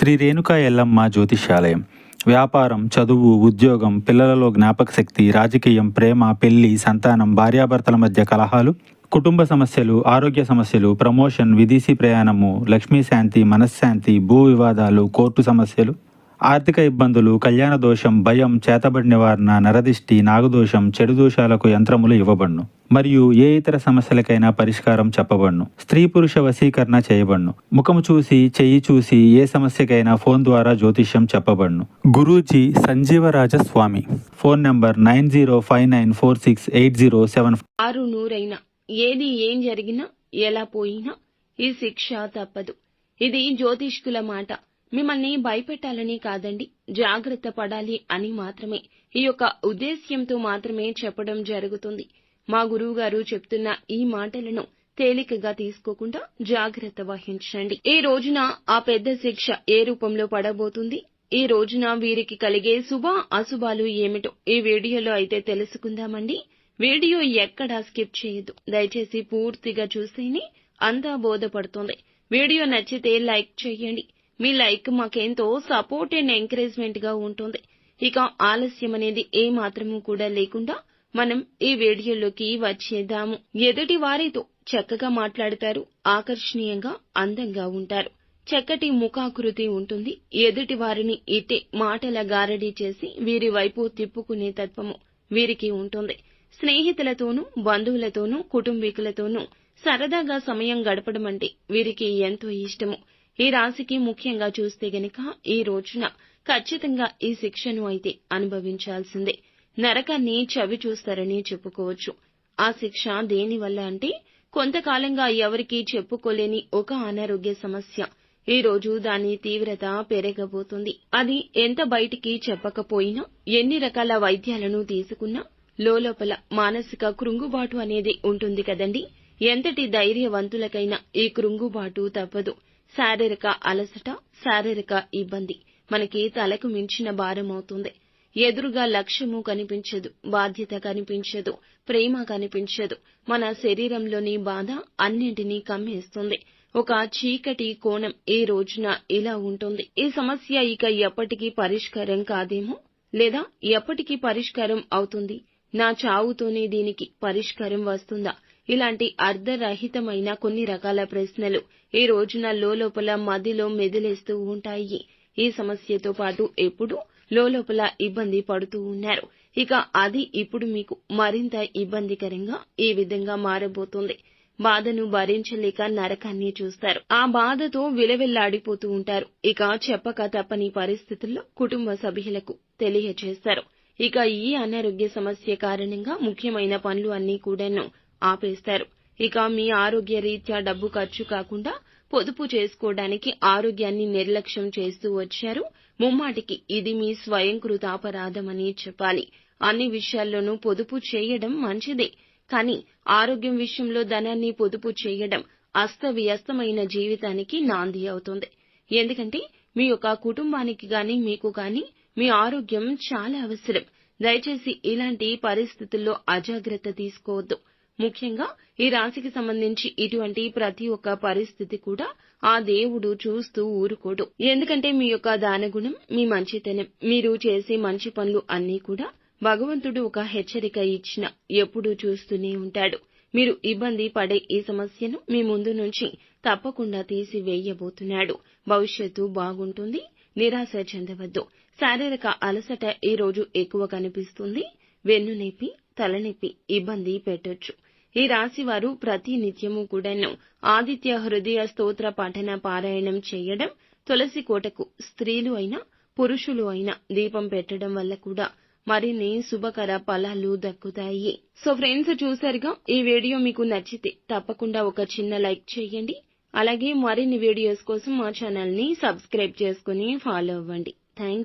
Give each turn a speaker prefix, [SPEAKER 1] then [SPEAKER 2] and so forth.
[SPEAKER 1] శ్రీ రేణుకా ఎల్లమ్మ జ్యోతిష్యాలయం. వ్యాపారం, చదువు, ఉద్యోగం, పిల్లలలో జ్ఞాపక శక్తి, రాజకీయం, ప్రేమ, పెళ్లి, సంతానం, భార్యాభర్తల మధ్య కలహాలు, కుటుంబ సమస్యలు, ఆరోగ్య సమస్యలు, ప్రమోషన్, విదేశీ ప్రయాణము, లక్ష్మీ శాంతి, మనశ్శాంతి, భూ వివాదాలు, కోర్టు సమస్యలు, ఆర్థిక ఇబ్బందులు, కళ్యాణ దోషం, భయం, చేతబడి నివారణ, నరదిష్టి, నాగదోషం, చెడు దోషాలకు యంత్రములు ఇవ్వబడును. మరియు ఏ ఇతర సమస్యలకైనా పరిష్కారం చెప్పబడును. స్త్రీ పురుష వశీకరణ చేయబడును. ముఖము చూసి, చెయ్యి చూసి ఏ సమస్యకైనా ఫోన్ ద్వారా జ్యోతిష్యం చెప్పబడును. గురూజీ సంజీవరాజ స్వామి. Phone number 9059468075.
[SPEAKER 2] ఆరు నూరైనా ఏది ఏం జరిగినా ఎలా పోయినా ఈ శిక్ష తప్పదు. ఇది జ్యోతిష్కుల మాట. మిమ్మల్ని భయపెట్టాలని కాదండి, జాగ్రత్త పడాలి అని మాత్రమే, ఈ యొక్క ఉద్దేశ్యంతో మాత్రమే చెప్పడం జరుగుతుంది. మా గురువుగారు చెప్తున్న ఈ మాటలను తేలికగా తీసుకోకుండా జాగ్రత్త వహించండి. ఈ రోజున ఆ పెద్ద శిక్ష ఏ రూపంలో పడబోతుంది, ఈ రోజున వీరికి కలిగే శుభ అశుభాలు ఏమిటో ఈ వీడియోలో అయితే తెలుసుకుందామండి. వీడియో ఎక్కడా స్కిప్ చేయొద్దు, దయచేసి పూర్తిగా చూస్తేనే అంతా బోధపడుతుంది. వీడియో నచ్చితే లైక్ చేయండి. మీ లైక్ మాకెంతో సపోర్ట్ అండ్ ఎంకరేజ్మెంట్ గా ఉంటుంది. ఇక ఆలస్యం అనేది ఏ మాత్రము కూడా లేకుండా మనం ఈ వీడియోలోకి వచ్చేద్దాము. ఎదుటి వారితో చక్కగా మాట్లాడతారు, ఆకర్షణీయంగా అందంగా ఉంటారు, చక్కటి ముఖాకృతి ఉంటుంది. ఎదుటి వారిని ఇట్టే మాటల గారడీ చేసి వీరి వైపు తిప్పుకునే తత్వము వీరికి ఉంటుంది. స్నేహితులతోనూ, బంధువులతోనూ, కుటుంబీకులతోనూ సరదాగా సమయం గడపడం అంటే వీరికి ఎంతో ఇష్టము. ఈ రాశికి ముఖ్యంగా చూస్తే గనక ఈ రోజున ఖచ్చితంగా ఈ శిక్షను అయితే అనుభవించాల్సిందే. నరకాన్ని చవి చూస్తారని చెప్పుకోవచ్చు. ఆ శిక్ష దేనివల్ల అంటే కొంతకాలంగా ఎవరికీ చెప్పుకోలేని ఒక అనారోగ్య సమస్య. ఈ రోజు దాని తీవ్రత పెరగబోతుంది. అది ఎంత బయటికి చెప్పకపోయినా, ఎన్ని రకాల వైద్యాలను తీసుకున్నా లోపల మానసిక కృంగుబాటు అనేది ఉంటుంది కదండి. ఎంతటి ధైర్యవంతులకైనా ఈ కృంగుబాటు తప్పదు. శారీరక అలసట, శారీరక ఇబ్బంది మనకి తలకు మించిన భారం అవుతుంది. ఎదురుగా లక్ష్యము కనిపించదు, బాధ్యత కనిపించదు, ప్రేమ కనిపించదు. మన శరీరంలోని బాధ అన్నింటినీ కమ్మేస్తుంది. ఒక చీకటి కోణం ఈ రోజున ఇలా ఉంటుంది. ఈ సమస్య ఇక ఎప్పటికీ పరిష్కారం కాదేమో, లేదా ఎప్పటికీ పరిష్కారం అవుతుంది, నా చావుతోనే దీనికి పరిష్కారం వస్తుందా, ఇలాంటి అర్ధరహితమైన కొన్ని రకాల ప్రశ్నలు ఈ రోజున లోపల మదిలో మెదిలేస్తూ ఉంటాయి. ఈ సమస్యతో పాటు ఎప్పుడు లోపల ఇబ్బంది పడుతూ ఉన్నారు. ఇక అది ఇప్పుడు మీకు మరింత ఇబ్బందికరంగా ఈ విధంగా మారబోతుంది. బాధను భరించలేక నరకాన్ని చూస్తారు. ఆ బాధతో విలవిల్లాడిపోతూ ఉంటారు. ఇక చెప్పక తప్పని పరిస్థితుల్లో కుటుంబ సభ్యులకు తెలియజేస్తారు. ఇక ఈ అనారోగ్య సమస్య కారణంగా ముఖ్యమైన పనులు అన్నీ కూడాను ఆపేస్తారు. ఇక మీ ఆరోగ్య రీత్యా డబ్బు ఖర్చు కాకుండా పొదుపు చేసుకోవడానికి ఆరోగ్యాన్ని నిర్లక్ష్యం చేస్తూ వచ్చారు. ముమ్మాటికి ఇది మీ స్వయంకృతాపరాధమని చెప్పాలి. అన్ని విషయాల్లోనూ పొదుపు చేయడం మంచిదే, కానీ ఆరోగ్యం విషయంలో ధనాన్ని పొదుపు చేయడం అస్తవ్యస్తమైన జీవితానికి నాంది అవుతుంది. ఎందుకంటే మీ యొక్క కుటుంబానికి గాని మీకు గాని మీ ఆరోగ్యం చాలా అవసరం. దయచేసి ఇలాంటి పరిస్థితుల్లో అజాగ్రత్త తీసుకోవద్దు. ముఖ్యంగా ఈ రాశికి సంబంధించి ఇటువంటి ప్రతి ఒక్క పరిస్థితి కూడా ఆ దేవుడు చూస్తూ ఊరుకోడు. ఎందుకంటే మీ యొక్క దానగుణం, మీ మంచితనం, మీరు చేసే మంచి పనులు అన్నీ కూడా భగవంతుడు ఒక హెచ్చరిక ఇచ్చిన ఎప్పుడూ చూస్తూనే ఉంటాడు. మీరు ఇబ్బంది పడే ఈ సమస్యను మీ ముందు నుంచి తప్పకుండా తీసివేయబోతున్నాడు. భవిష్యత్తు బాగుంటుంది, నిరాశ చెందవద్దు. శారీరక అలసట ఈ రోజు ఎక్కువ కనిపిస్తుంది. వెన్నునొప్పి, తలనొప్పి ఇబ్బంది పెట్టొచ్చు. ఈ రాశి వారు ప్రతి నిత్యము కూడాను ఆదిత్య హృదయ స్తోత్ర పఠన పారాయణం చేయడం, తులసి కోటకు స్త్రీలు అయినా పురుషులు అయినా దీపం పెట్టడం వల్ల కూడా మరిన్ని శుభకర ఫలాలు దక్కుతాయి. సో ఫ్రెండ్స్, చూసారుగా, ఈ వీడియో మీకు నచ్చితే తప్పకుండా ఒక చిన్న లైక్ చేయండి. అలాగే మరిన్ని వీడియోస్ కోసం మా ఛానల్ ని సబ్స్క్రైబ్ చేసుకుని ఫాలో అవ్వండి. Thank you.